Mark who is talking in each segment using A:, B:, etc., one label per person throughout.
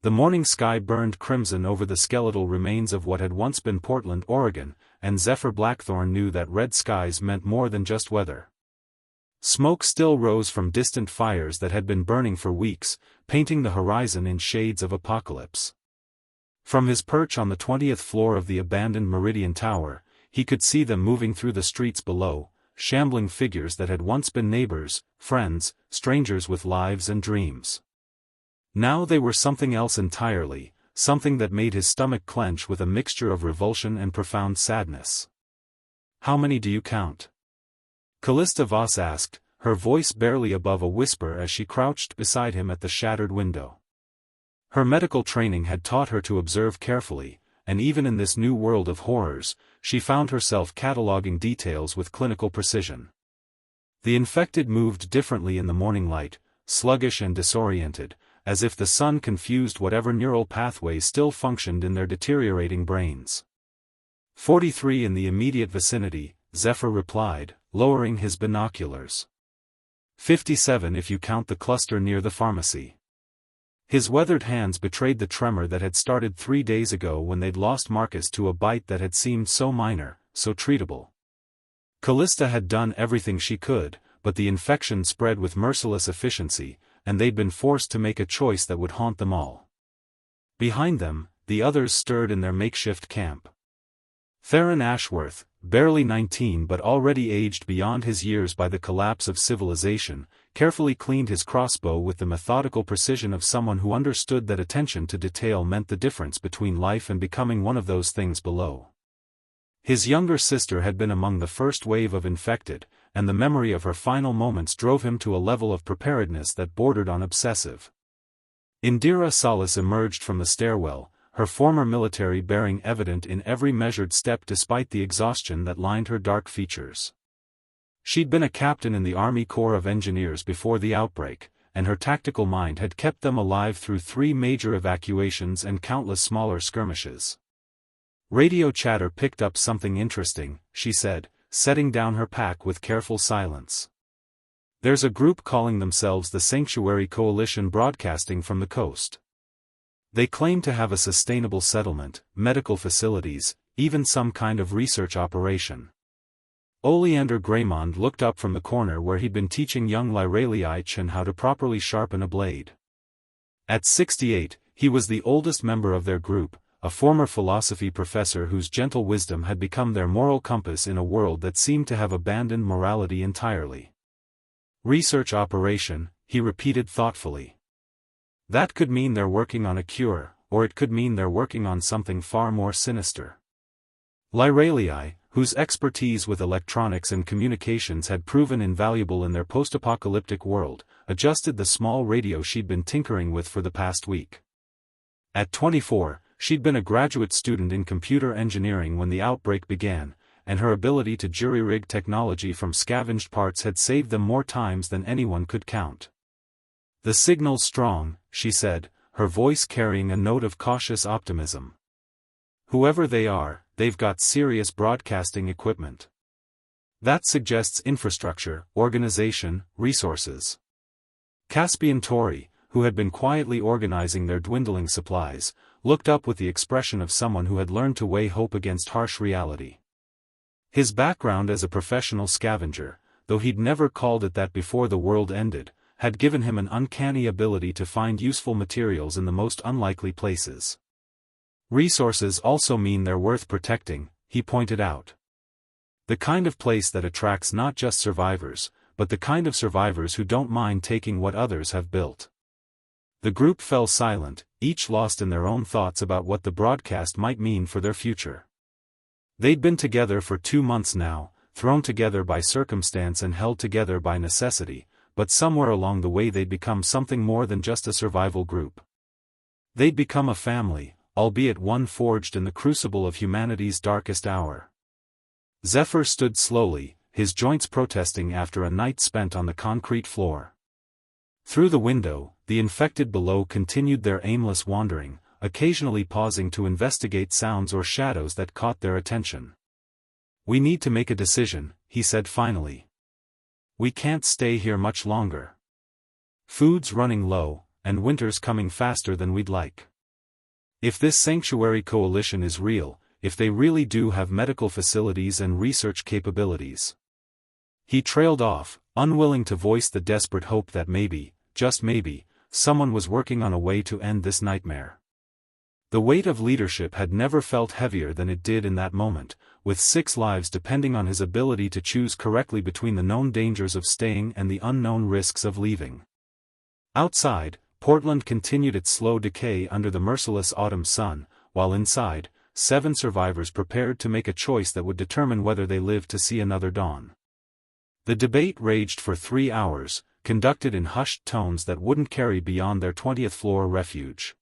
A: The morning sky burned crimson over the skeletal remains of what had once been Portland, Oregon, and Zephyr Blackthorn knew that red skies meant more than just weather. Smoke still rose from distant fires that had been burning for weeks, painting the horizon in shades of apocalypse. From his perch on the 20th floor of the abandoned Meridian Tower, he could see them moving through the streets below, shambling figures that had once been neighbors, friends, strangers with lives and dreams. Now they were something else entirely, something that made his stomach clench with a mixture of revulsion and profound sadness. "How many do you count?" Callista Voss asked, her voice barely above a whisper as she crouched beside him at the shattered window. Her medical training had taught her to observe carefully, and even in this new world of horrors, she found herself cataloging details with clinical precision. The infected moved differently in the morning light, sluggish and disoriented, as if the sun confused whatever neural pathways still functioned in their deteriorating brains. 43 in the immediate vicinity, Zephyr replied, lowering his binoculars. 57 if you count the cluster near the pharmacy. His weathered hands betrayed the tremor that had started 3 days ago when they'd lost Marcus to a bite that had seemed so minor, so treatable. Callista had done everything she could, but the infection spread with merciless efficiency, and they'd been forced to make a choice that would haunt them all. Behind them, the others stirred in their makeshift camp. Theron Ashworth, barely 19 but already aged beyond his years by the collapse of civilization, carefully cleaned his crossbow with the methodical precision of someone who understood that attention to detail meant the difference between life and becoming one of those things below. His younger sister had been among the first wave of infected, and the memory of her final moments drove him to a level of preparedness that bordered on obsessive. Indira Salas emerged from the stairwell, her former military bearing evident in every measured step despite the exhaustion that lined her dark features. She'd been a captain in the Army Corps of Engineers before the outbreak, and her tactical mind had kept them alive through 3 major evacuations and countless smaller skirmishes. Radio chatter picked up something interesting, she said, setting down her pack with careful silence. There's a group calling themselves the Sanctuary Coalition broadcasting from the coast. They claim to have a sustainable settlement, medical facilities, even some kind of research operation. Oleander Greymond looked up from the corner where he'd been teaching young Lyraliaichin how to properly sharpen a blade. At 68, he was the oldest member of their group, a former philosophy professor whose gentle wisdom had become their moral compass in a world that seemed to have abandoned morality entirely. Research operation, he repeated thoughtfully. That could mean they're working on a cure, or it could mean they're working on something far more sinister. Lyralii, whose expertise with electronics and communications had proven invaluable in their post-apocalyptic world, adjusted the small radio she'd been tinkering with for the past week. At 24, she'd been a graduate student in computer engineering when the outbreak began, and her ability to jury-rig technology from scavenged parts had saved them more times than anyone could count. "The signal's strong," she said, her voice carrying a note of cautious optimism. "Whoever they are, they've got serious broadcasting equipment. That suggests infrastructure, organization, resources." Caspian Tori, who had been quietly organizing their dwindling supplies, looked up with the expression of someone who had learned to weigh hope against harsh reality. His background as a professional scavenger, though he'd never called it that before the world ended, had given him an uncanny ability to find useful materials in the most unlikely places. "Resources also mean they're worth protecting," he pointed out. "The kind of place that attracts not just survivors, but the kind of survivors who don't mind taking what others have built." The group fell silent, each lost in their own thoughts about what the broadcast might mean for their future. They'd been together for 2 months now, thrown together by circumstance and held together by necessity, but somewhere along the way they'd become something more than just a survival group. They'd become a family, albeit one forged in the crucible of humanity's darkest hour. Zephyr stood slowly, his joints protesting after a night spent on the concrete floor. Through the window, the infected below continued their aimless wandering, occasionally pausing to investigate sounds or shadows that caught their attention. "We need to make a decision," he said finally. "We can't stay here much longer. Food's running low, and winter's coming faster than we'd like. If this sanctuary coalition is real, if they really do have medical facilities and research capabilities. He trailed off, unwilling to voice the desperate hope that maybe, just maybe, someone was working on a way to end this nightmare. The weight of leadership had never felt heavier than it did in that moment, with 6 lives depending on his ability to choose correctly between the known dangers of staying and the unknown risks of leaving. Outside, Portland continued its slow decay under the merciless autumn sun, while inside, 7 survivors prepared to make a choice that would determine whether they lived to see another dawn. The debate raged for 3 hours, conducted in hushed tones that wouldn't carry beyond their 20th floor refuge.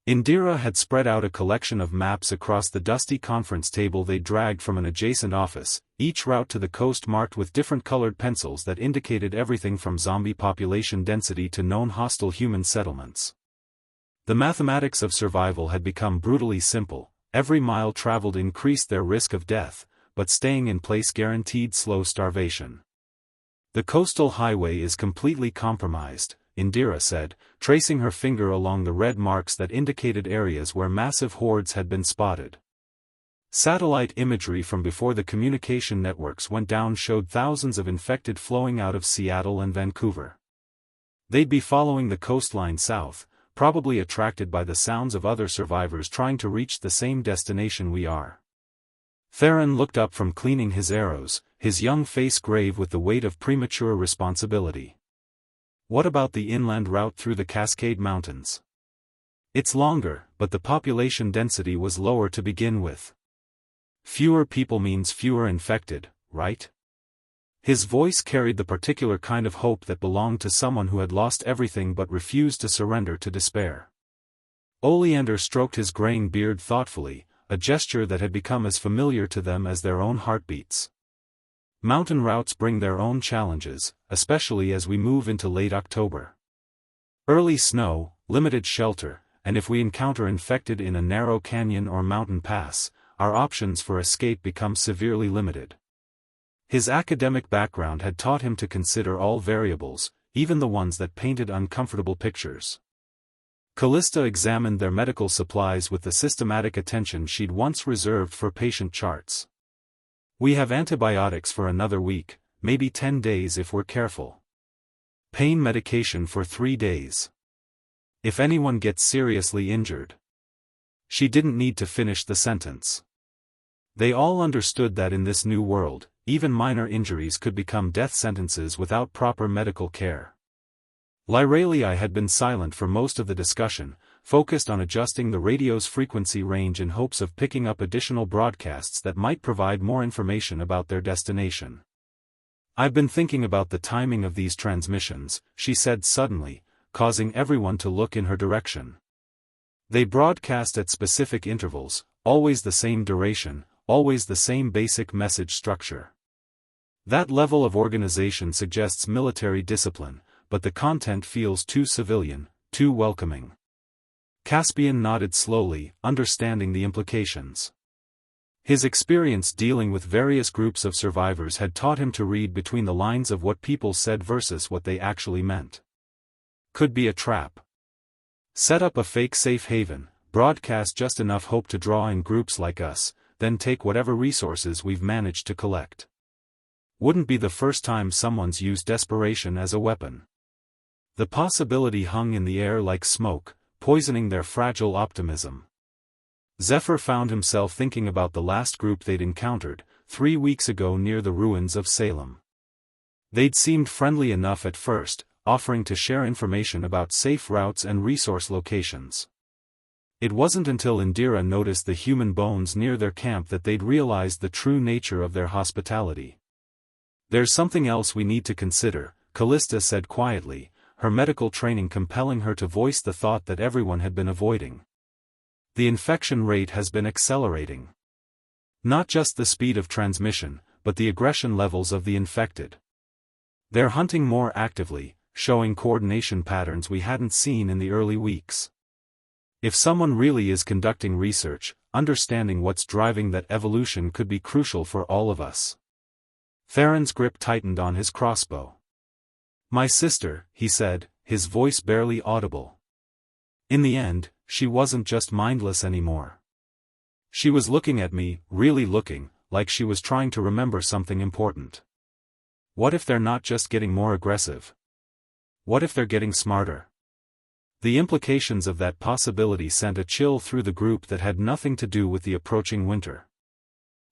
A: Indira had spread out a collection of maps across the dusty conference table they dragged from an adjacent office, each route to the coast marked with different colored pencils that indicated everything from zombie population density to known hostile human settlements. The mathematics of survival had become brutally simple. Every mile traveled increased their risk of death, but staying in place guaranteed slow starvation. The coastal highway is completely compromised, Indira said, tracing her finger along the red marks that indicated areas where massive hordes had been spotted. Satellite imagery from before the communication networks went down showed thousands of infected flowing out of Seattle and Vancouver. They'd be following the coastline south, probably attracted by the sounds of other survivors trying to reach the same destination we are. Theron looked up from cleaning his arrows, his young face grave with the weight of premature responsibility. What about the inland route through the Cascade Mountains? It's longer, but the population density was lower to begin with. Fewer people means fewer infected, right? His voice carried the particular kind of hope that belonged to someone who had lost everything but refused to surrender to despair. Oleander stroked his graying beard thoughtfully, a gesture that had become as familiar to them as their own heartbeats. Mountain routes bring their own challenges, especially as we move into late October. Early snow, limited shelter, and if we encounter infected in a narrow canyon or mountain pass, our options for escape become severely limited. His academic background had taught him to consider all variables, even the ones that painted uncomfortable pictures. Callista examined their medical supplies with the systematic attention she'd once reserved for patient charts. We have antibiotics for another week, maybe 10 days if we're careful. Pain medication for 3 days. If anyone gets seriously injured. She didn't need to finish the sentence. They all understood that in this new world, even minor injuries could become death sentences without proper medical care. Lyralii had been silent for most of the discussion, focused on adjusting the radio's frequency range in hopes of picking up additional broadcasts that might provide more information about their destination. I've been thinking about the timing of these transmissions, she said suddenly, causing everyone to look in her direction. They broadcast at specific intervals, always the same duration, always the same basic message structure. That level of organization suggests military discipline, but the content feels too civilian, too welcoming. Caspian nodded slowly, understanding the implications. His experience dealing with various groups of survivors had taught him to read between the lines of what people said versus what they actually meant. Could be a trap. Set up a fake safe haven, broadcast just enough hope to draw in groups like us, then take whatever resources we've managed to collect. Wouldn't be the first time someone's used desperation as a weapon. The possibility hung in the air like smoke, poisoning their fragile optimism. Zephyr found himself thinking about the last group they'd encountered, 3 weeks ago near the ruins of Salem. They'd seemed friendly enough at first, offering to share information about safe routes and resource locations. It wasn't until Indira noticed the human bones near their camp that they'd realized the true nature of their hospitality. There's something else we need to consider, Callista said quietly, her medical training compelling her to voice the thought that everyone had been avoiding. The infection rate has been accelerating. Not just the speed of transmission, but the aggression levels of the infected. They're hunting more actively, showing coordination patterns we hadn't seen in the early weeks. If someone really is conducting research, understanding what's driving that evolution could be crucial for all of us. Theron's grip tightened on his crossbow. My sister, he said, his voice barely audible. In the end, she wasn't just mindless anymore. She was looking at me, really looking, like she was trying to remember something important. What if they're not just getting more aggressive? What if they're getting smarter? The implications of that possibility sent a chill through the group that had nothing to do with the approaching winter.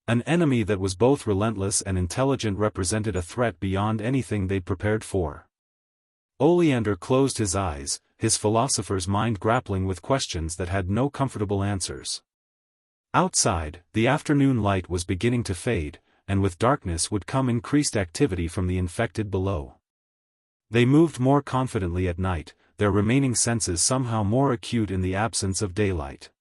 A: An enemy that was both relentless and intelligent represented a threat beyond anything they'd prepared for. Oleander closed his eyes, his philosopher's mind grappling with questions that had no comfortable answers. Outside, the afternoon light was beginning to fade, and with darkness would come increased activity from the infected below. They moved more confidently at night, their remaining senses somehow more acute in the absence of daylight.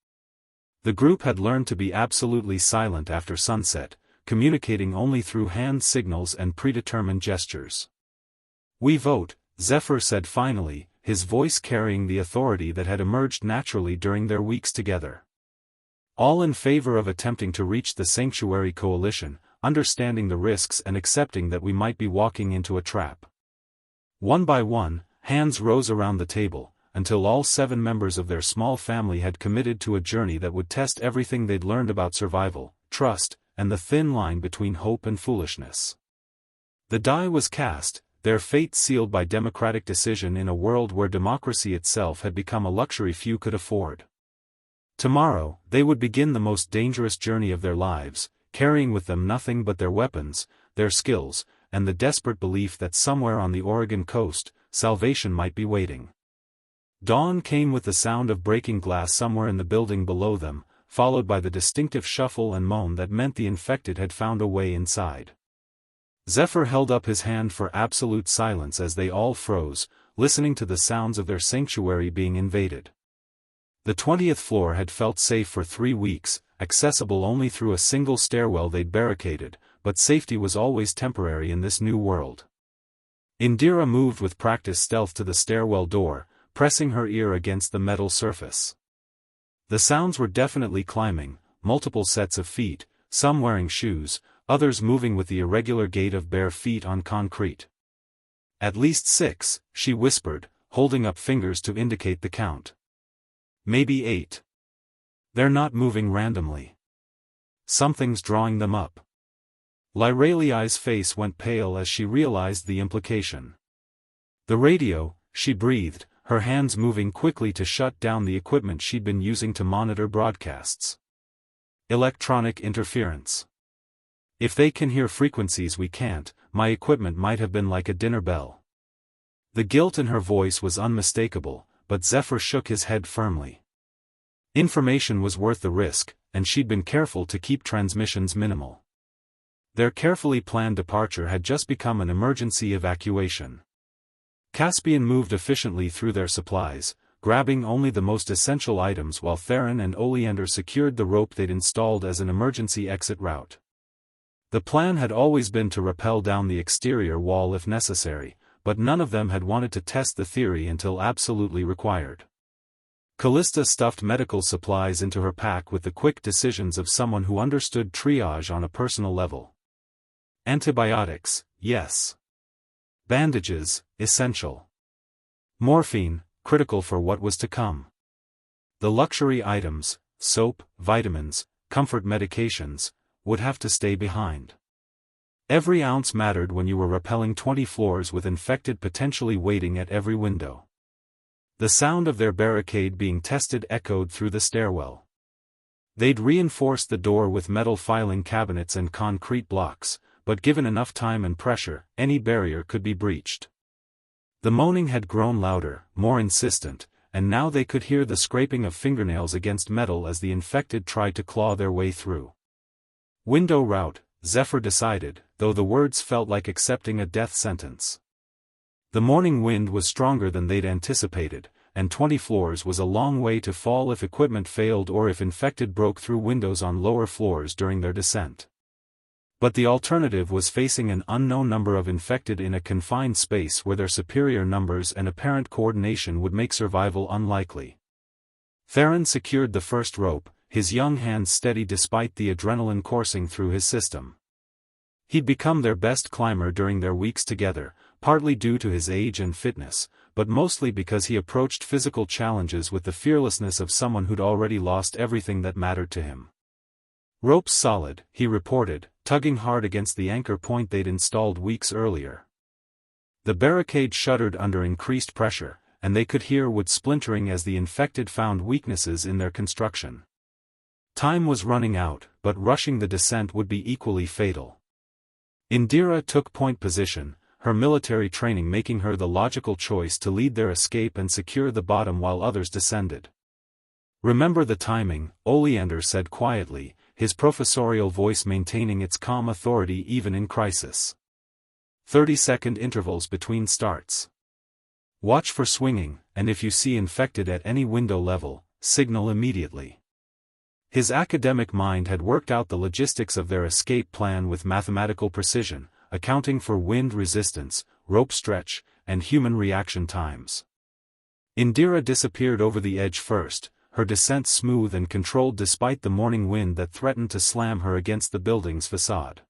A: The group had learned to be absolutely silent after sunset, communicating only through hand signals and predetermined gestures. "We vote," Zephyr said finally, his voice carrying the authority that had emerged naturally during their weeks together. "All in favor of attempting to reach the Sanctuary Coalition, understanding the risks and accepting that we might be walking into a trap." One by one, hands rose around the table, until all 7 members of their small family had committed to a journey that would test everything they'd learned about survival, trust, and the thin line between hope and foolishness. The die was cast, their fate sealed by democratic decision in a world where democracy itself had become a luxury few could afford. Tomorrow, they would begin the most dangerous journey of their lives, carrying with them nothing but their weapons, their skills, and the desperate belief that somewhere on the Oregon coast, salvation might be waiting. Dawn came with the sound of breaking glass somewhere in the building below them, followed by the distinctive shuffle and moan that meant the infected had found a way inside. Zephyr held up his hand for absolute silence as they all froze, listening to the sounds of their sanctuary being invaded. The 20th floor had felt safe for 3 weeks, accessible only through a single stairwell they'd barricaded, but safety was always temporary in this new world. Indira moved with practiced stealth to the stairwell door, pressing her ear against the metal surface. The sounds were definitely climbing, multiple sets of feet, some wearing shoes, others moving with the irregular gait of bare feet on concrete. "At least 6, she whispered, holding up fingers to indicate the count. "Maybe 8. They're not moving randomly. Something's drawing them up." Lyraliai's face went pale as she realized the implication. "The radio," she breathed, her hands moving quickly to shut down the equipment she'd been using to monitor broadcasts. "Electronic interference. If they can hear frequencies we can't, my equipment might have been like a dinner bell." The guilt in her voice was unmistakable, but Zephyr shook his head firmly. Information was worth the risk, and she'd been careful to keep transmissions minimal. Their carefully planned departure had just become an emergency evacuation. Caspian moved efficiently through their supplies, grabbing only the most essential items while Theron and Oleander secured the rope they'd installed as an emergency exit route. The plan had always been to rappel down the exterior wall if necessary, but none of them had wanted to test the theory until absolutely required. Callista stuffed medical supplies into her pack with the quick decisions of someone who understood triage on a personal level. Antibiotics, yes. Bandages, essential. Morphine, critical for what was to come. The luxury items, soap, vitamins, comfort medications, would have to stay behind. Every ounce mattered when you were rappelling 20 floors with infected potentially waiting at every window. The sound of their barricade being tested echoed through the stairwell. They'd reinforced the door with metal filing cabinets and concrete blocks, but given enough time and pressure, any barrier could be breached. The moaning had grown louder, more insistent, and now they could hear the scraping of fingernails against metal as the infected tried to claw their way through. "Window route," Zephyr decided, though the words felt like accepting a death sentence. The morning wind was stronger than they'd anticipated, and 20 floors was a long way to fall if equipment failed or if infected broke through windows on lower floors during their descent. But the alternative was facing an unknown number of infected in a confined space where their superior numbers and apparent coordination would make survival unlikely. Theron secured the first rope, his young hands steady despite the adrenaline coursing through his system. He'd become their best climber during their weeks together, partly due to his age and fitness, but mostly because he approached physical challenges with the fearlessness of someone who'd already lost everything that mattered to him. "Rope's solid," he reported, tugging hard against the anchor point they'd installed weeks earlier. The barricade shuddered under increased pressure, and they could hear wood splintering as the infected found weaknesses in their construction. Time was running out, but rushing the descent would be equally fatal. Indira took point position, her military training making her the logical choice to lead their escape and secure the bottom while others descended. "Remember the timing," Oleander said quietly, his professorial voice maintaining its calm authority even in crisis. 30-second intervals between starts. Watch for swinging, and if you see infected at any window level, signal immediately. His academic mind had worked out the logistics of their escape plan with mathematical precision, accounting for wind resistance, rope stretch, and human reaction times. Indira disappeared over the edge first, her descent smooth and controlled despite the morning wind that threatened to slam her against the building's facade.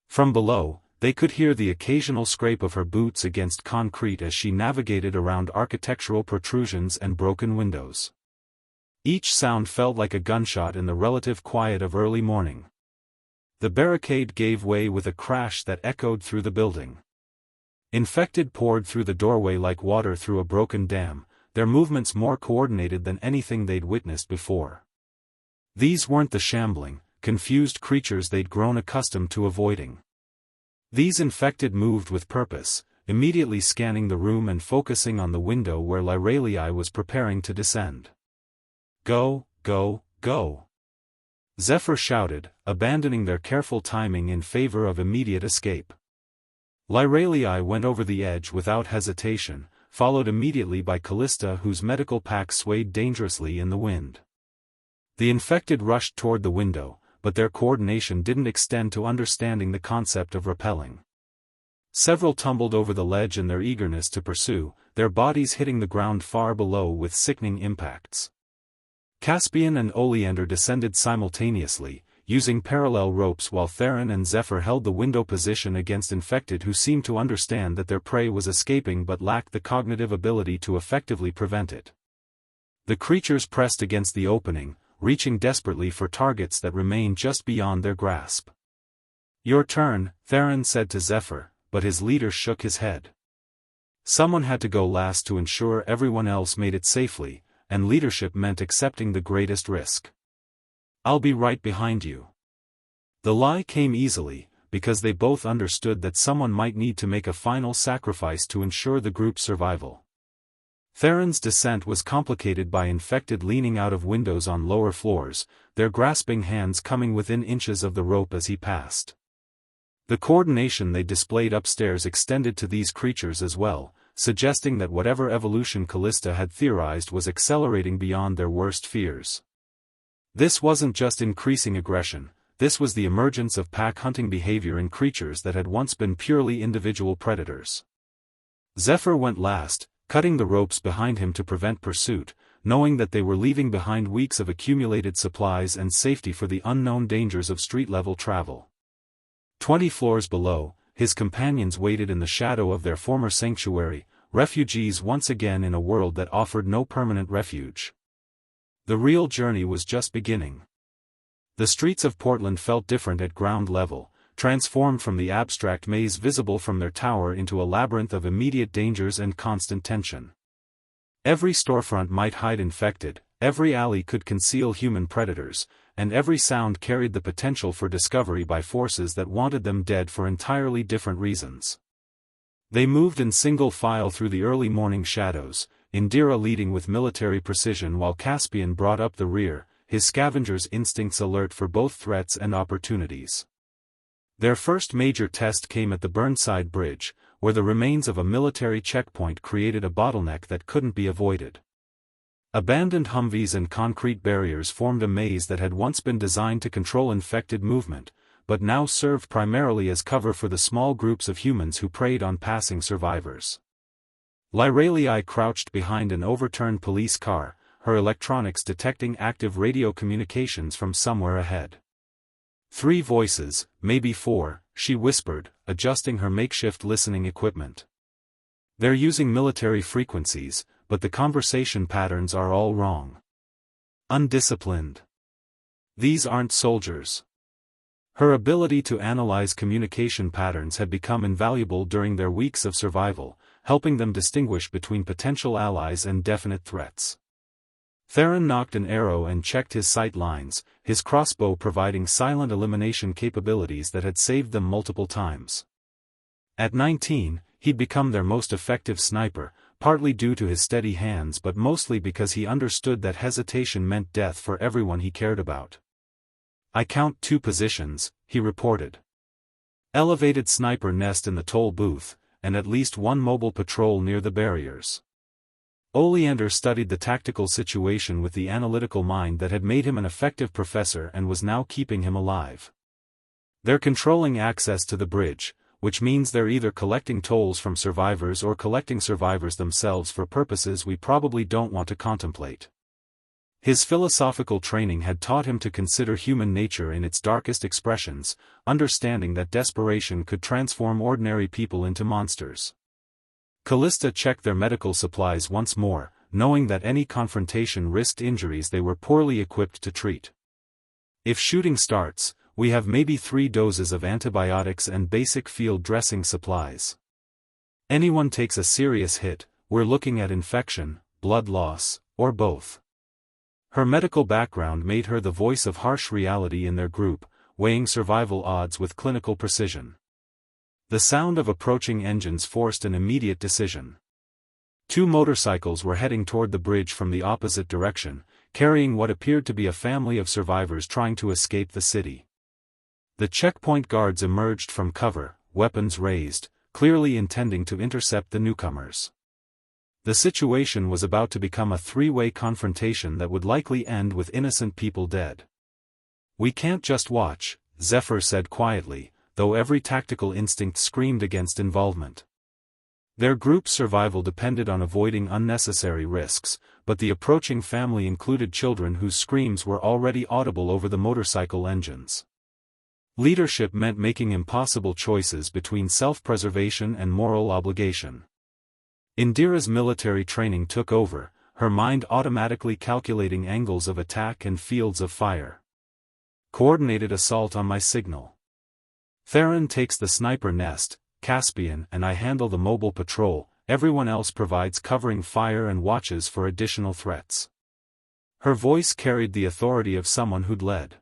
A: From below, they could hear the occasional scrape of her boots against concrete as she navigated around architectural protrusions and broken windows. Each sound felt like a gunshot in the relative quiet of early morning. The barricade gave way with a crash that echoed through the building. Infected poured through the doorway like water through a broken dam, their movements more coordinated than anything they'd witnessed before. These weren't the shambling, confused creatures they'd grown accustomed to avoiding. These infected moved with purpose, immediately scanning the room and focusing on the window where Lyralii was preparing to descend. "Go, go, go!" Zephyr shouted, abandoning their careful timing in favor of immediate escape. Lyralii went over the edge without hesitation, followed immediately by Callista, whose medical pack swayed dangerously in the wind. The infected rushed toward the window, but their coordination didn't extend to understanding the concept of rappelling. Several tumbled over the ledge in their eagerness to pursue, their bodies hitting the ground far below with sickening impacts. Caspian and Oleander descended simultaneously, using parallel ropes while Theron and Zephyr held the window position against infected who seemed to understand that their prey was escaping but lacked the cognitive ability to effectively prevent it. The creatures pressed against the opening, reaching desperately for targets that remained just beyond their grasp. "Your turn," Theron said to Zephyr, but his leader shook his head. Someone had to go last to ensure everyone else made it safely, and leadership meant accepting the greatest risk. "I'll be right behind you." The lie came easily, because they both understood that someone might need to make a final sacrifice to ensure the group's survival. Theron's descent was complicated by infected leaning out of windows on lower floors, their grasping hands coming within inches of the rope as he passed. The coordination they displayed upstairs extended to these creatures as well, suggesting that whatever evolution Callista had theorized was accelerating beyond their worst fears. This wasn't just increasing aggression, this was the emergence of pack-hunting behavior in creatures that had once been purely individual predators. Zephyr went last, cutting the ropes behind him to prevent pursuit, knowing that they were leaving behind weeks of accumulated supplies and safety for the unknown dangers of street-level travel. 20 floors below, his companions waited in the shadow of their former sanctuary, refugees once again in a world that offered no permanent refuge. The real journey was just beginning. The streets of Portland felt different at ground level, transformed from the abstract maze visible from their tower into a labyrinth of immediate dangers and constant tension. Every storefront might hide infected, every alley could conceal human predators, and every sound carried the potential for discovery by forces that wanted them dead for entirely different reasons. They moved in single file through the early morning shadows, Indira leading with military precision while Caspian brought up the rear, his scavenger's instincts alert for both threats and opportunities. Their first major test came at the Burnside Bridge, where the remains of a military checkpoint created a bottleneck that couldn't be avoided. Abandoned Humvees and concrete barriers formed a maze that had once been designed to control infected movement, but now served primarily as cover for the small groups of humans who preyed on passing survivors. Lyralii crouched behind an overturned police car, her electronics detecting active radio communications from somewhere ahead. 3 voices, maybe 4, she whispered, adjusting her makeshift listening equipment. They're using military frequencies, but the conversation patterns are all wrong. Undisciplined. These aren't soldiers. Her ability to analyze communication patterns had become invaluable during their weeks of survival, helping them distinguish between potential allies and definite threats. Theron nocked an arrow and checked his sight lines, his crossbow providing silent elimination capabilities that had saved them multiple times. At 19, he'd become their most effective sniper, partly due to his steady hands but mostly because he understood that hesitation meant death for everyone he cared about. "I count 2 positions," he reported. "Elevated sniper nest in the toll booth, and at least 1 mobile patrol near the barriers." Oleander studied the tactical situation with the analytical mind that had made him an effective professor and was now keeping him alive. "They're controlling access to the bridge, which means they're either collecting tolls from survivors or collecting survivors themselves for purposes we probably don't want to contemplate." His philosophical training had taught him to consider human nature in its darkest expressions, understanding that desperation could transform ordinary people into monsters. Callista checked their medical supplies once more, knowing that any confrontation risked injuries they were poorly equipped to treat. "If shooting starts, we have maybe 3 doses of antibiotics and basic field dressing supplies. Anyone takes a serious hit, we're looking at infection, blood loss, or both." Her medical background made her the voice of harsh reality in their group, weighing survival odds with clinical precision. The sound of approaching engines forced an immediate decision. 2 motorcycles were heading toward the bridge from the opposite direction, carrying what appeared to be a family of survivors trying to escape the city. The checkpoint guards emerged from cover, weapons raised, clearly intending to intercept the newcomers. The situation was about to become a 3-way confrontation that would likely end with innocent people dead. "We can't just watch," Zephyr said quietly, though every tactical instinct screamed against involvement. Their group's survival depended on avoiding unnecessary risks, but the approaching family included children whose screams were already audible over the motorcycle engines. Leadership meant making impossible choices between self-preservation and moral obligation. Indira's military training took over, her mind automatically calculating angles of attack and fields of fire. "Coordinated assault on my signal. Theron takes the sniper nest, Caspian and I handle the mobile patrol, everyone else provides covering fire and watches for additional threats." Her voice carried the authority of someone who'd led.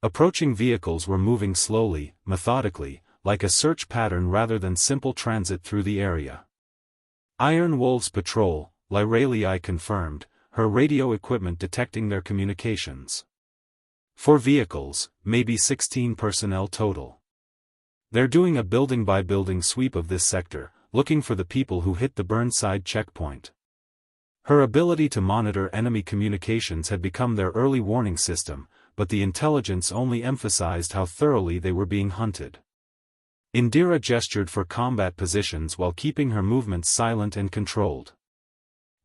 A: Approaching vehicles were moving slowly, methodically, like a search pattern rather than simple transit through the area. "Iron Wolves patrol," Lyralii confirmed, her radio equipment detecting their communications. "4 vehicles, maybe 16 personnel total. They're doing a building-by-building sweep of this sector, looking for the people who hit the Burnside checkpoint." Her ability to monitor enemy communications had become their early warning system, but the intelligence only emphasized how thoroughly they were being hunted. Indira gestured for combat positions while keeping her movements silent and controlled.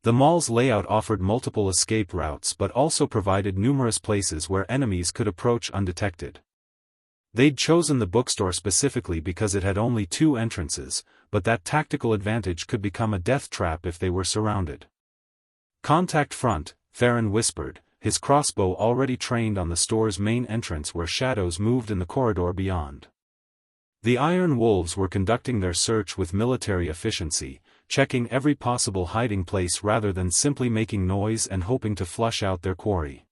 A: The mall's layout offered multiple escape routes but also provided numerous places where enemies could approach undetected. They'd chosen the bookstore specifically because it had only 2 entrances, but that tactical advantage could become a death trap if they were surrounded. "Contact front," Theron whispered, his crossbow already trained on the store's main entrance where shadows moved in the corridor beyond. The Iron Wolves were conducting their search with military efficiency, checking every possible hiding place rather than simply making noise and hoping to flush out their quarry.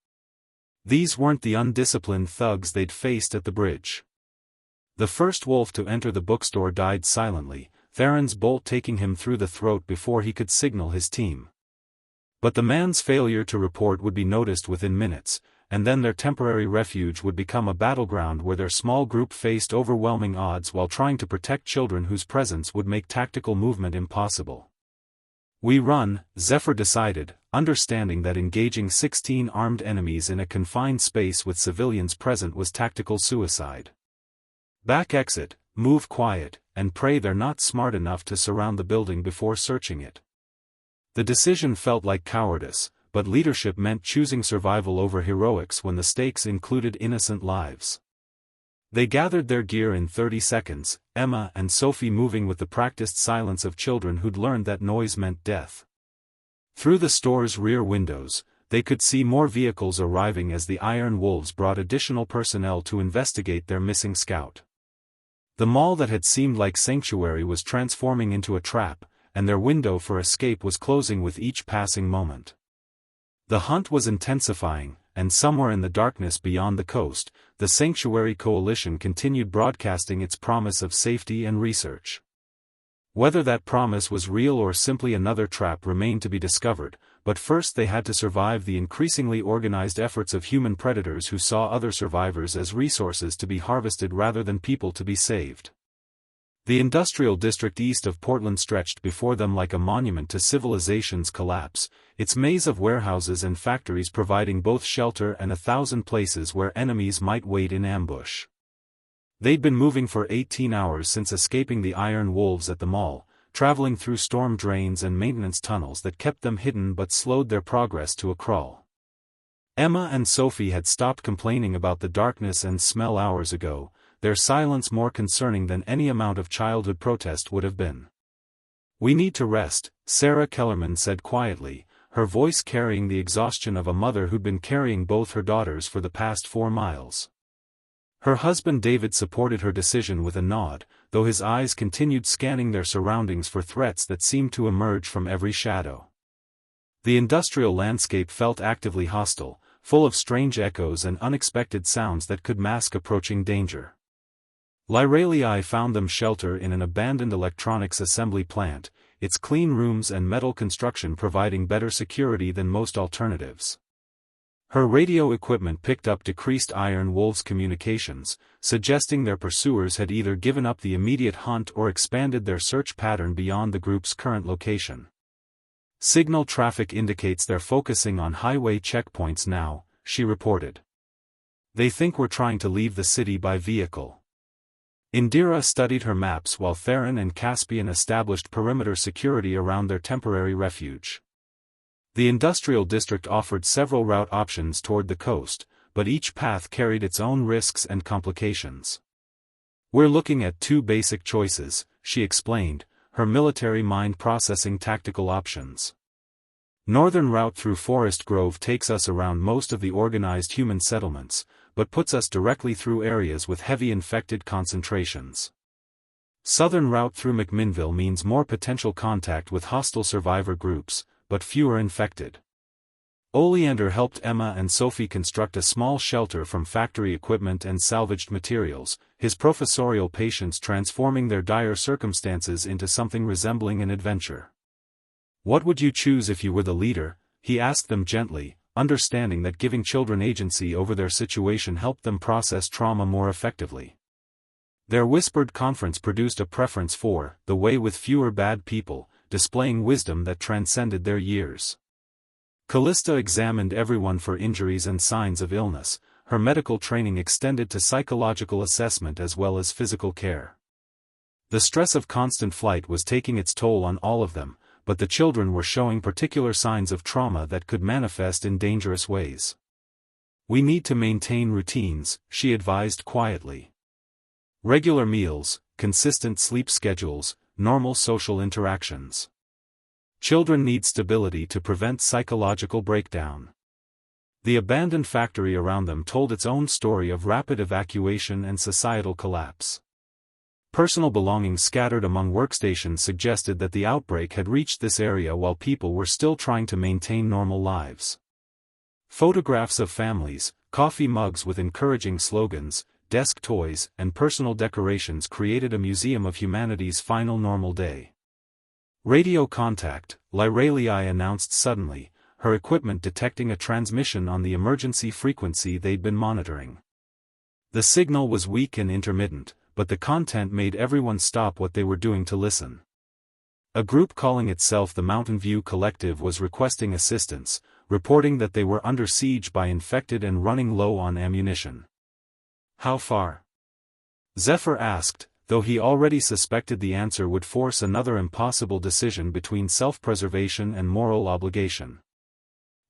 A: These weren't the undisciplined thugs they'd faced at the bridge. The first wolf to enter the bookstore died silently, Theron's bolt taking him through the throat before he could signal his team. But the man's failure to report would be noticed within minutes, and then their temporary refuge would become a battleground where their small group faced overwhelming odds while trying to protect children whose presence would make tactical movement impossible. "We run," Zephyr decided, understanding that engaging 16 armed enemies in a confined space with civilians present was tactical suicide. "Back exit, move quiet, and pray they're not smart enough to surround the building before searching it." The decision felt like cowardice, but leadership meant choosing survival over heroics when the stakes included innocent lives. They gathered their gear in 30 seconds, Emma and Sophie moving with the practiced silence of children who'd learned that noise meant death. Through the store's rear windows, they could see more vehicles arriving as the Iron Wolves brought additional personnel to investigate their missing scout. The mall that had seemed like sanctuary was transforming into a trap, and their window for escape was closing with each passing moment. The hunt was intensifying, and somewhere in the darkness beyond the coast, the Sanctuary Coalition continued broadcasting its promise of safety and research. Whether that promise was real or simply another trap remained to be discovered, but first they had to survive the increasingly organized efforts of human predators who saw other survivors as resources to be harvested rather than people to be saved. The industrial district east of Portland stretched before them like a monument to civilization's collapse, its maze of warehouses and factories providing both shelter and 1,000 places where enemies might wait in ambush. They'd been moving for 18 hours since escaping the Iron Wolves at the mall, traveling through storm drains and maintenance tunnels that kept them hidden but slowed their progress to a crawl. Emma and Sophie had stopped complaining about the darkness and smell hours ago, their silence more concerning than any amount of childhood protest would have been. "We need to rest," Sarah Kellerman said quietly, her voice carrying the exhaustion of a mother who'd been carrying both her daughters for the past 4 miles. Her husband David supported her decision with a nod, though his eyes continued scanning their surroundings for threats that seemed to emerge from every shadow. The industrial landscape felt actively hostile, full of strange echoes and unexpected sounds that could mask approaching danger. Lyralii found them shelter in an abandoned electronics assembly plant, its clean rooms and metal construction providing better security than most alternatives. Her radio equipment picked up decreased Iron Wolves communications, suggesting their pursuers had either given up the immediate hunt or expanded their search pattern beyond the group's current location. "Signal traffic indicates they're focusing on highway checkpoints now," she reported. "They think we're trying to leave the city by vehicle." Indira studied her maps while Theron and Caspian established perimeter security around their temporary refuge. The industrial district offered several route options toward the coast, but each path carried its own risks and complications. "We're looking at 2 basic choices," she explained, her military mind processing tactical options. "Northern route through Forest Grove takes us around most of the organized human settlements, but puts us directly through areas with heavy infected concentrations. Southern route through McMinnville means more potential contact with hostile survivor groups, but fewer infected." Oleander helped Emma and Sophie construct a small shelter from factory equipment and salvaged materials, his professorial patience transforming their dire circumstances into something resembling an adventure. "What would you choose if you were the leader?" he asked them gently, understanding that giving children agency over their situation helped them process trauma more effectively. Their whispered conference produced a preference for the way with fewer bad people, displaying wisdom that transcended their years. Callista examined everyone for injuries and signs of illness, her medical training extended to psychological assessment as well as physical care. The stress of constant flight was taking its toll on all of them, but the children were showing particular signs of trauma that could manifest in dangerous ways. "We need to maintain routines," she advised quietly. "Regular meals, consistent sleep schedules, normal social interactions. Children need stability to prevent psychological breakdown." The abandoned factory around them told its own story of rapid evacuation and societal collapse. Personal belongings scattered among workstations suggested that the outbreak had reached this area while people were still trying to maintain normal lives. Photographs of families, coffee mugs with encouraging slogans, desk toys, and personal decorations created a museum of humanity's final normal day. "Radio contact," Lyralii announced suddenly, her equipment detecting a transmission on the emergency frequency they'd been monitoring. The signal was weak and intermittent, but the content made everyone stop what they were doing to listen. A group calling itself the Mountain View Collective was requesting assistance, reporting that they were under siege by infected and running low on ammunition. "How far?" Zephyr asked, though he already suspected the answer would force another impossible decision between self-preservation and moral obligation.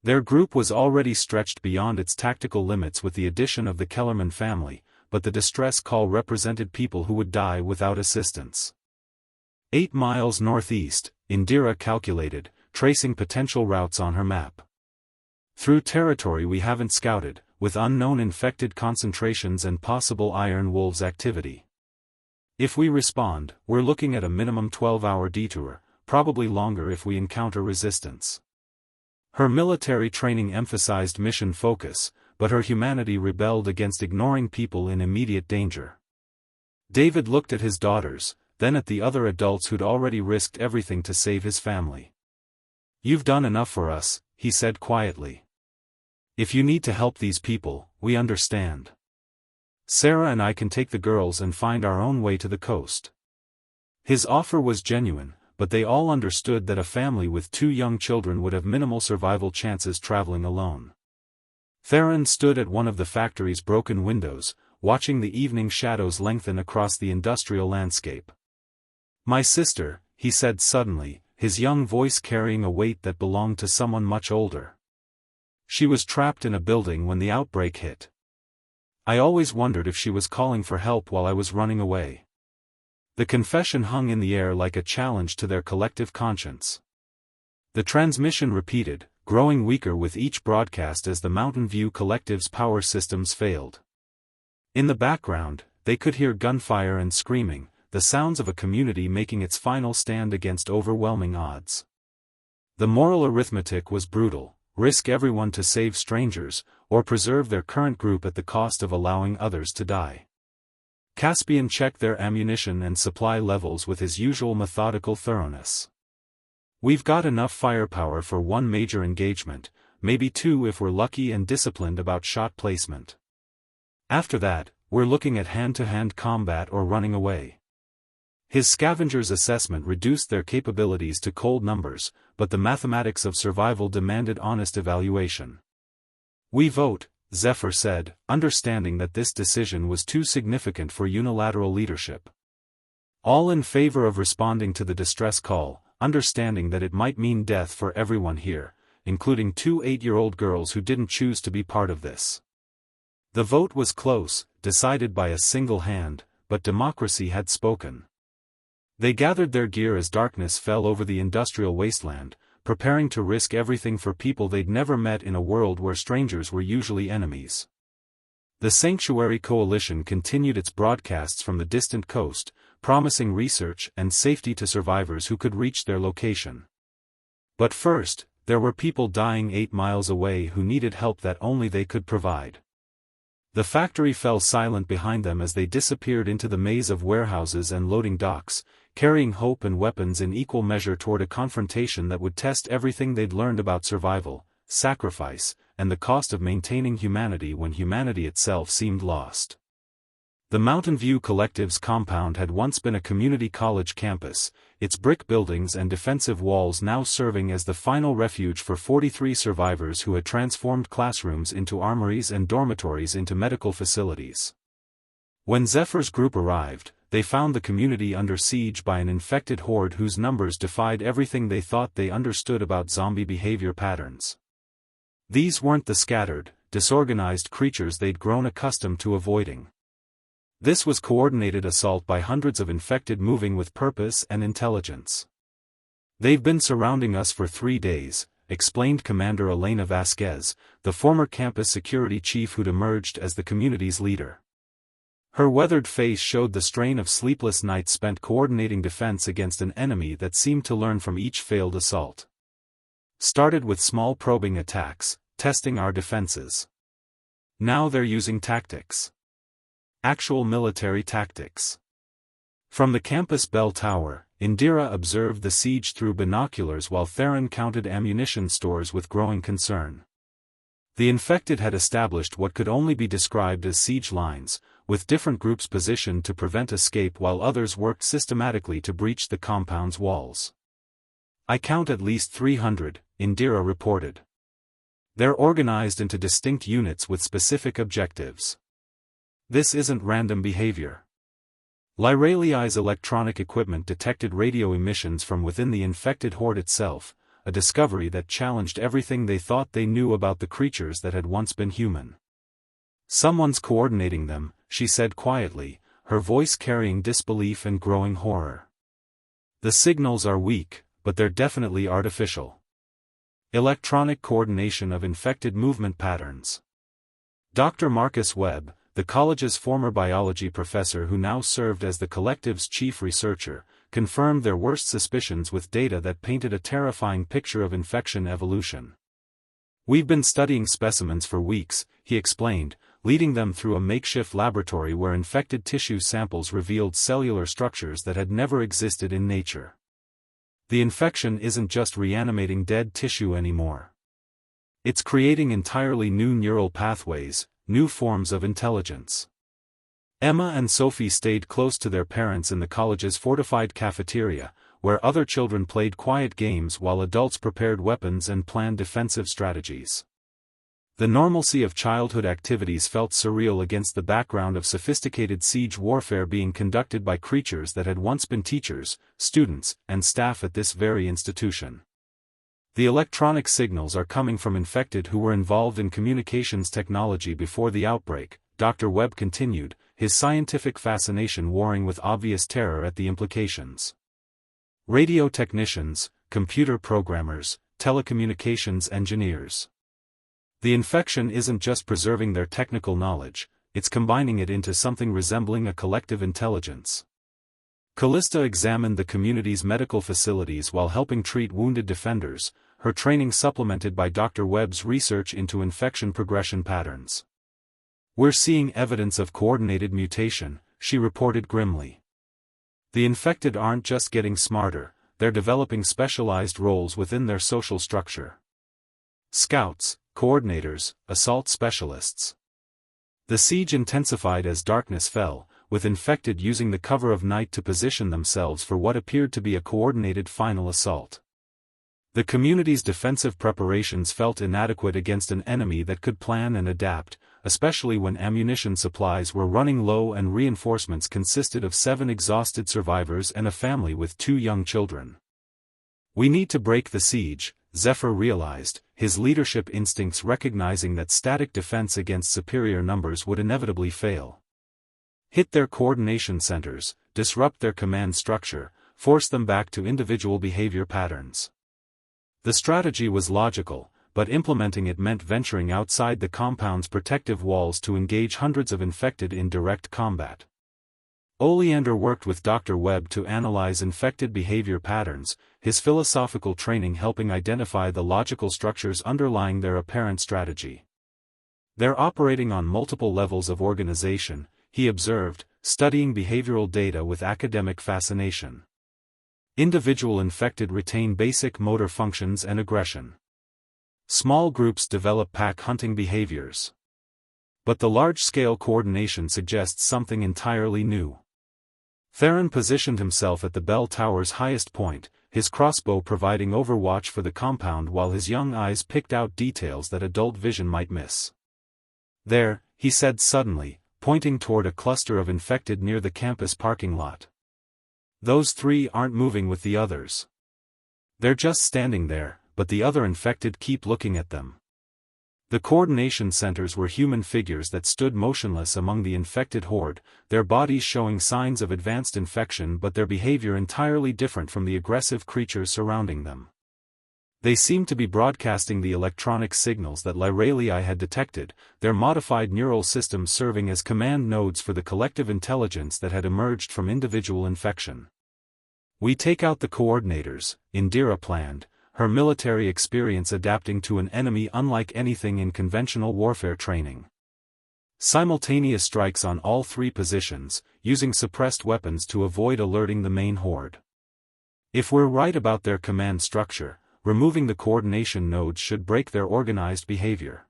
A: Their group was already stretched beyond its tactical limits with the addition of the Kellerman family, but the distress call represented people who would die without assistance. 8 miles northeast, Indira calculated, tracing potential routes on her map. Through territory we haven't scouted, with unknown infected concentrations and possible iron wolves activity. If we respond, we're looking at a minimum 12-hour detour, probably longer if we encounter resistance. Her military training emphasized mission focus, but her humanity rebelled against ignoring people in immediate danger. David looked at his daughters, then at the other adults who'd already risked everything to save his family. "You've done enough for us," he said quietly. "If you need to help these people, we understand. Sarah and I can take the girls and find our own way to the coast." His offer was genuine, but they all understood that a family with 2 young children would have minimal survival chances traveling alone. Theron stood at one of the factory's broken windows, watching the evening shadows lengthen across the industrial landscape. "My sister," he said suddenly, his young voice carrying a weight that belonged to someone much older. "She was trapped in a building when the outbreak hit. I always wondered if she was calling for help while I was running away." The confession hung in the air like a challenge to their collective conscience. The transmission repeated, growing weaker with each broadcast as the Mountain View Collective's power systems failed. In the background, they could hear gunfire and screaming, the sounds of a community making its final stand against overwhelming odds. The moral arithmetic was brutal: risk everyone to save strangers, or preserve their current group at the cost of allowing others to die. Caspian checked their ammunition and supply levels with his usual methodical thoroughness. "We've got enough firepower for 1 major engagement, maybe 2 if we're lucky and disciplined about shot placement. After that, we're looking at hand-to-hand combat or running away." His scavenger's assessment reduced their capabilities to cold numbers, but the mathematics of survival demanded honest evaluation. "We vote," Zephyr said, understanding that this decision was too significant for unilateral leadership. "All in favor of responding to the distress call, understanding that it might mean death for everyone here, including 2 8-year-old girls who didn't choose to be part of this." The vote was close, decided by a single hand, but democracy had spoken. They gathered their gear as darkness fell over the industrial wasteland, preparing to risk everything for people they'd never met in a world where strangers were usually enemies. The Sanctuary Coalition continued its broadcasts from the distant coast, promising research and safety to survivors who could reach their location. But first, there were people dying 8 miles away who needed help that only they could provide. The factory fell silent behind them as they disappeared into the maze of warehouses and loading docks, carrying hope and weapons in equal measure toward a confrontation that would test everything they'd learned about survival, sacrifice, and the cost of maintaining humanity when humanity itself seemed lost. The Mountain View Collective's compound had once been a community college campus, its brick buildings and defensive walls now serving as the final refuge for 43 survivors who had transformed classrooms into armories and dormitories into medical facilities. When Zephyr's group arrived, they found the community under siege by an infected horde whose numbers defied everything they thought they understood about zombie behavior patterns. These weren't the scattered, disorganized creatures they'd grown accustomed to avoiding. This was coordinated assault by hundreds of infected moving with purpose and intelligence. "They've been surrounding us for 3 days," explained Commander Elena Vasquez, the former campus security chief who'd emerged as the community's leader. Her weathered face showed the strain of sleepless nights spent coordinating defense against an enemy that seemed to learn from each failed assault. "Started with small probing attacks, testing our defenses. Now they're using tactics. Actual military tactics." From the campus bell tower, Indira observed the siege through binoculars while Theron counted ammunition stores with growing concern. The infected had established what could only be described as siege lines, with different groups positioned to prevent escape while others worked systematically to breach the compound's walls. "I count at least 300, Indira reported. They're organized into distinct units with specific objectives. This isn't random behavior." Lyraliai's electronic equipment detected radio emissions from within the infected horde itself, a discovery that challenged everything they thought they knew about the creatures that had once been human. "Someone's coordinating them," she said quietly, her voice carrying disbelief and growing horror. The signals are weak, but they're definitely artificial. Electronic coordination of infected movement patterns. Dr. Marcus Webb, the college's former biology professor who now served as the collective's chief researcher, confirmed their worst suspicions with data that painted a terrifying picture of infection evolution. "We've been studying specimens for weeks," he explained, leading them through a makeshift laboratory where infected tissue samples revealed cellular structures that had never existed in nature. The infection isn't just reanimating dead tissue anymore. It's creating entirely new neural pathways, new forms of intelligence. Emma and Sophie stayed close to their parents in the college's fortified cafeteria, where other children played quiet games while adults prepared weapons and planned defensive strategies. The normalcy of childhood activities felt surreal against the background of sophisticated siege warfare being conducted by creatures that had once been teachers, students, and staff at this very institution. The electronic signals are coming from infected who were involved in communications technology before the outbreak, Dr. Webb continued, his scientific fascination warring with obvious terror at the implications. Radio technicians, computer programmers, telecommunications engineers. The infection isn't just preserving their technical knowledge, it's combining it into something resembling a collective intelligence. Callista examined the community's medical facilities while helping treat wounded defenders, her training supplemented by Dr. Webb's research into infection progression patterns. "We're seeing evidence of coordinated mutation," she reported grimly. "The infected aren't just getting smarter, they're developing specialized roles within their social structure. Scouts, coordinators, assault specialists." The siege intensified as darkness fell, with infected using the cover of night to position themselves for what appeared to be a coordinated final assault. The community's defensive preparations felt inadequate against an enemy that could plan and adapt, especially when ammunition supplies were running low and reinforcements consisted of 7 exhausted survivors and a family with 2 young children. "We need to break the siege," Zephyr realized, his leadership instincts recognizing that static defense against superior numbers would inevitably fail. "Hit their coordination centers, disrupt their command structure, force them back to individual behavior patterns." The strategy was logical, but implementing it meant venturing outside the compound's protective walls to engage hundreds of infected in direct combat. Oleander worked with Dr. Webb to analyze infected behavior patterns, his philosophical training helping identify the logical structures underlying their apparent strategy. "They're operating on multiple levels of organization," he observed, studying behavioral data with academic fascination. "Individual infected retain basic motor functions and aggression. Small groups develop pack hunting behaviors. But the large-scale coordination suggests something entirely new." Theron positioned himself at the bell tower's highest point, his crossbow providing overwatch for the compound while his young eyes picked out details that adult vision might miss. "There," he said suddenly, pointing toward a cluster of infected near the campus parking lot. "Those 3 aren't moving with the others. They're just standing there, but the other infected keep looking at them." The coordination centers were human figures that stood motionless among the infected horde, their bodies showing signs of advanced infection but their behavior entirely different from the aggressive creatures surrounding them. They seemed to be broadcasting the electronic signals that Lyralii had detected, their modified neural systems serving as command nodes for the collective intelligence that had emerged from individual infection. "We take out the coordinators," Indira planned, her military experience adapting to an enemy unlike anything in conventional warfare training. Simultaneous strikes on all 3 positions, using suppressed weapons to avoid alerting the main horde. "If we're right about their command structure, removing the coordination nodes should break their organized behavior.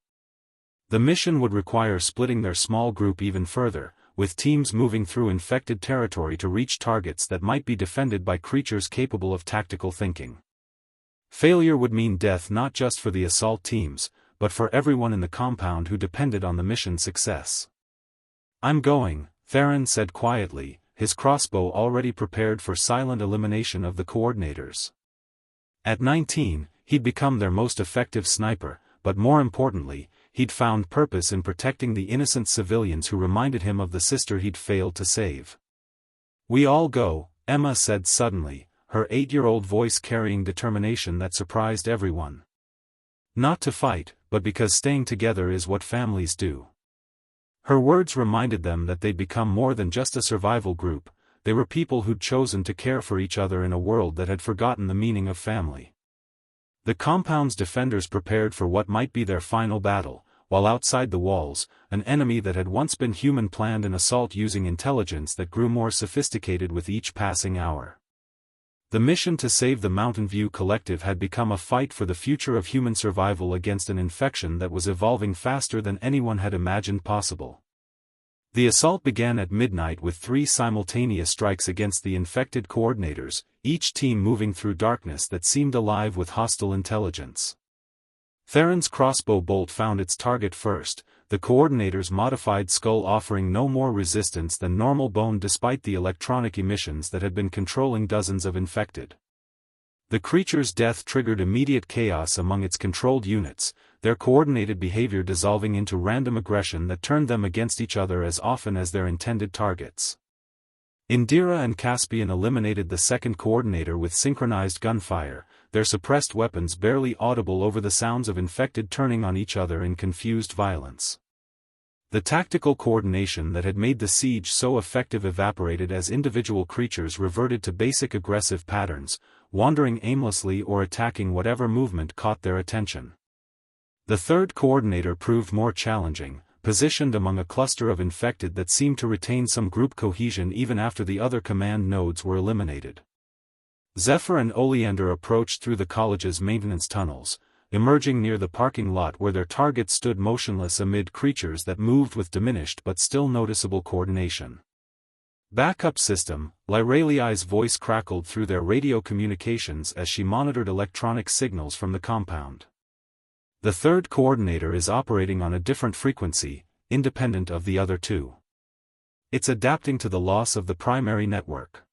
A: The mission would require splitting their small group even further, with teams moving through infected territory to reach targets that might be defended by creatures capable of tactical thinking. Failure would mean death not just for the assault teams, but for everyone in the compound who depended on the mission's success." "I'm going," Theron said quietly, his crossbow already prepared for silent elimination of the coordinators. At 19, he'd become their most effective sniper, but more importantly, he'd found purpose in protecting the innocent civilians who reminded him of the sister he'd failed to save. "We all go," Emma said suddenly, her 8-year-old voice carrying determination that surprised everyone. "Not to fight, but because staying together is what families do." Her words reminded them that they'd become more than just a survival group. They were people who'd chosen to care for each other in a world that had forgotten the meaning of family. The compound's defenders prepared for what might be their final battle, while outside the walls, an enemy that had once been human planned an assault using intelligence that grew more sophisticated with each passing hour. The mission to save the Mountain View Collective had become a fight for the future of human survival against an infection that was evolving faster than anyone had imagined possible. The assault began at midnight with 3 simultaneous strikes against the infected coordinators, each team moving through darkness that seemed alive with hostile intelligence. Theron's crossbow bolt found its target first, the coordinator's modified skull offering no more resistance than normal bone despite the electronic emissions that had been controlling dozens of infected. The creature's death triggered immediate chaos among its controlled units, their coordinated behavior dissolving into random aggression that turned them against each other as often as their intended targets. Indira and Caspian eliminated the second coordinator with synchronized gunfire, their suppressed weapons barely audible over the sounds of infected turning on each other in confused violence. The tactical coordination that had made the siege so effective evaporated as individual creatures reverted to basic aggressive patterns, wandering aimlessly or attacking whatever movement caught their attention. The third coordinator proved more challenging, positioned among a cluster of infected that seemed to retain some group cohesion even after the other command nodes were eliminated. Zephyr and Oleander approached through the college's maintenance tunnels, emerging near the parking lot where their targets stood motionless amid creatures that moved with diminished but still noticeable coordination. "Backup system," Lyraliai's voice crackled through their radio communications as she monitored electronic signals from the compound. "The third coordinator is operating on a different frequency, independent of the other two. It's adapting to the loss of the primary network."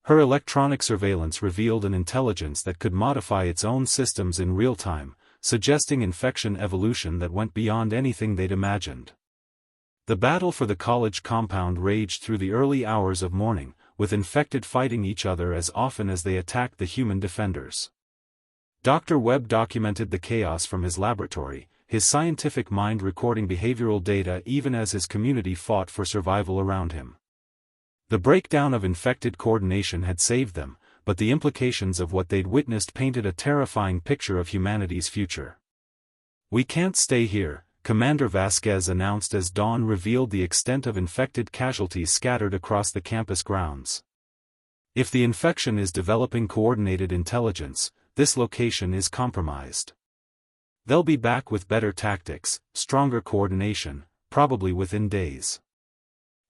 A: Her electronic surveillance revealed an intelligence that could modify its own systems in real time, suggesting infection evolution that went beyond anything they'd imagined. The battle for the college compound raged through the early hours of morning, with infected fighting each other as often as they attacked the human defenders. Dr. Webb documented the chaos from his laboratory, his scientific mind recording behavioral data even as his community fought for survival around him. The breakdown of infected coordination had saved them, but the implications of what they'd witnessed painted a terrifying picture of humanity's future. "We can't stay here," Commander Vasquez announced as dawn revealed the extent of infected casualties scattered across the campus grounds. "If the infection is developing coordinated intelligence, this location is compromised. They'll be back with better tactics, stronger coordination, probably within days."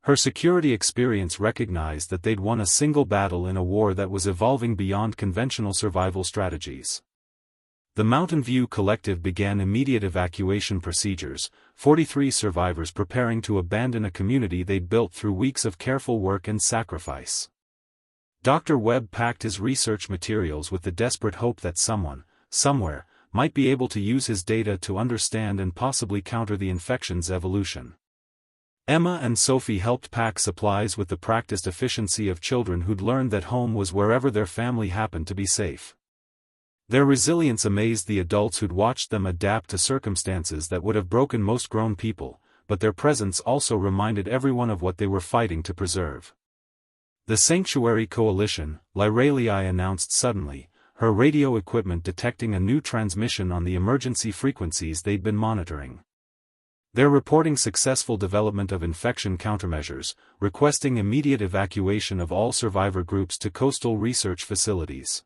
A: Her security experience recognized that they'd won a single battle in a war that was evolving beyond conventional survival strategies. The Mountain View Collective began immediate evacuation procedures, 43 survivors preparing to abandon a community they'd built through weeks of careful work and sacrifice. Dr. Webb packed his research materials with the desperate hope that someone, somewhere, might be able to use his data to understand and possibly counter the infection's evolution. Emma and Sophie helped pack supplies with the practiced efficiency of children who'd learned that home was wherever their family happened to be safe. Their resilience amazed the adults who'd watched them adapt to circumstances that would have broken most grown people, but their presence also reminded everyone of what they were fighting to preserve. "The Sanctuary Coalition," Lyraliai announced suddenly, her radio equipment detecting a new transmission on the emergency frequencies they'd been monitoring. "They're reporting successful development of infection countermeasures, requesting immediate evacuation of all survivor groups to coastal research facilities."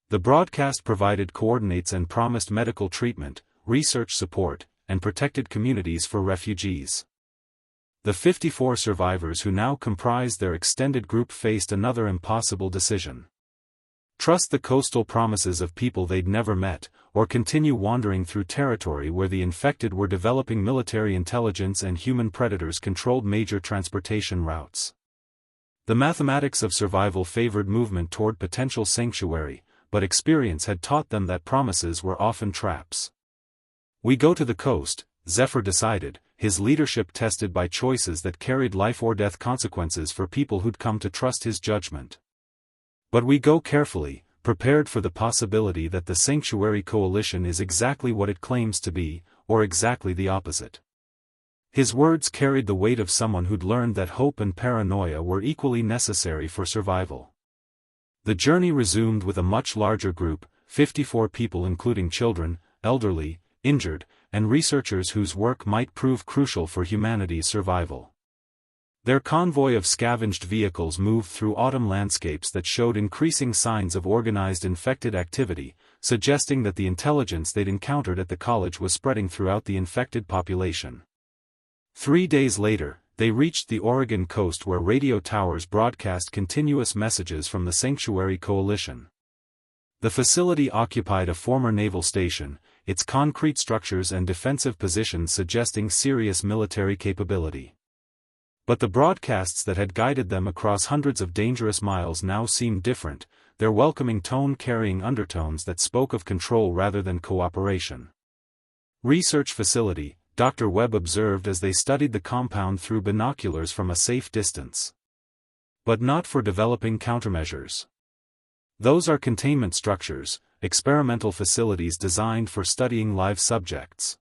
A: The broadcast provided coordinates and promised medical treatment, research support, and protected communities for refugees. The 54 survivors who now comprised their extended group faced another impossible decision. Trust the coastal promises of people they'd never met, or continue wandering through territory where the infected were developing military intelligence and human predators controlled major transportation routes. The mathematics of survival favored movement toward potential sanctuary, but experience had taught them that promises were often traps. We go to the coast, Zephyr decided, his leadership tested by choices that carried life-or-death consequences for people who'd come to trust his judgment. But we go carefully, prepared for the possibility that the Sanctuary Coalition is exactly what it claims to be, or exactly the opposite. His words carried the weight of someone who'd learned that hope and paranoia were equally necessary for survival. The journey resumed with a much larger group, 54 people including children, elderly, injured, and researchers whose work might prove crucial for humanity's survival. Their convoy of scavenged vehicles moved through autumn landscapes that showed increasing signs of organized infected activity, suggesting that the intelligence they'd encountered at the college was spreading throughout the infected population. 3 days later, they reached the Oregon coast where radio towers broadcast continuous messages from the Sanctuary Coalition. The facility occupied a former naval station, its concrete structures and defensive positions suggesting serious military capability. But the broadcasts that had guided them across hundreds of dangerous miles now seemed different, their welcoming tone carrying undertones that spoke of control rather than cooperation. Research facility, Dr. Webb observed as they studied the compound through binoculars from a safe distance. But not for developing countermeasures. Those are containment structures, experimental facilities designed for studying live subjects.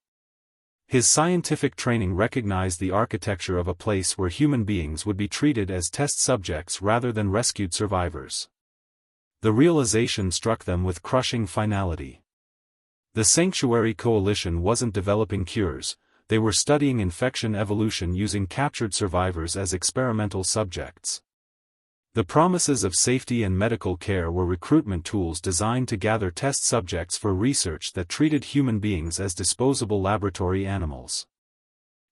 A: His scientific training recognized the architecture of a place where human beings would be treated as test subjects rather than rescued survivors. The realization struck them with crushing finality. The Sanctuary Coalition wasn't developing cures, they were studying infection evolution using captured survivors as experimental subjects. The promises of safety and medical care were recruitment tools designed to gather test subjects for research that treated human beings as disposable laboratory animals.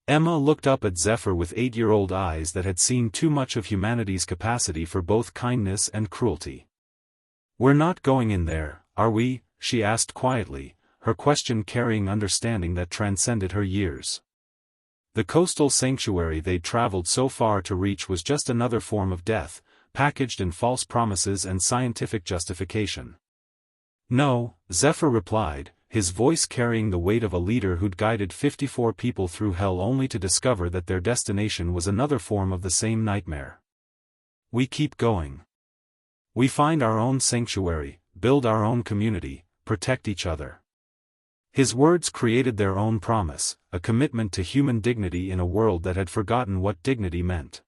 A: Emma looked up at Zephyr with 8-year-old eyes that had seen too much of humanity's capacity for both kindness and cruelty. "We're not going in there, are we?" she asked quietly, her question carrying understanding that transcended her years. The coastal sanctuary they'd traveled so far to reach was just another form of death, packaged in false promises and scientific justification. "No," Zephyr replied, his voice carrying the weight of a leader who'd guided 54 people through hell only to discover that their destination was another form of the same nightmare. "We keep going. We find our own sanctuary, build our own community, protect each other." His words created their own promise, a commitment to human dignity in a world that had forgotten what dignity meant.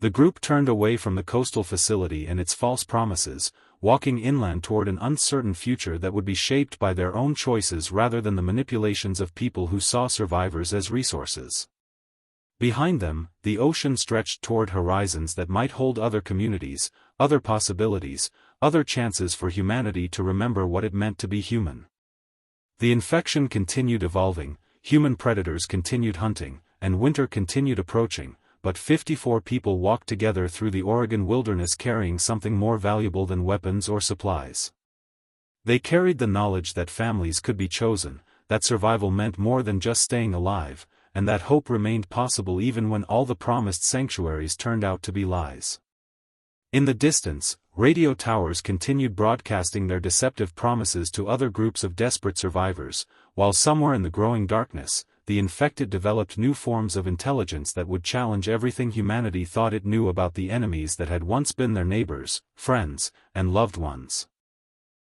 A: The group turned away from the coastal facility and its false promises, walking inland toward an uncertain future that would be shaped by their own choices rather than the manipulations of people who saw survivors as resources. Behind them, the ocean stretched toward horizons that might hold other communities, other possibilities, other chances for humanity to remember what it meant to be human. The infection continued evolving, human predators continued hunting, and winter continued approaching, but 54 people walked together through the Oregon wilderness carrying something more valuable than weapons or supplies. They carried the knowledge that families could be chosen, that survival meant more than just staying alive, and that hope remained possible even when all the promised sanctuaries turned out to be lies. In the distance, radio towers continued broadcasting their deceptive promises to other groups of desperate survivors, while somewhere in the growing darkness, the infected developed new forms of intelligence that would challenge everything humanity thought it knew about the enemies that had once been their neighbors, friends, and loved ones.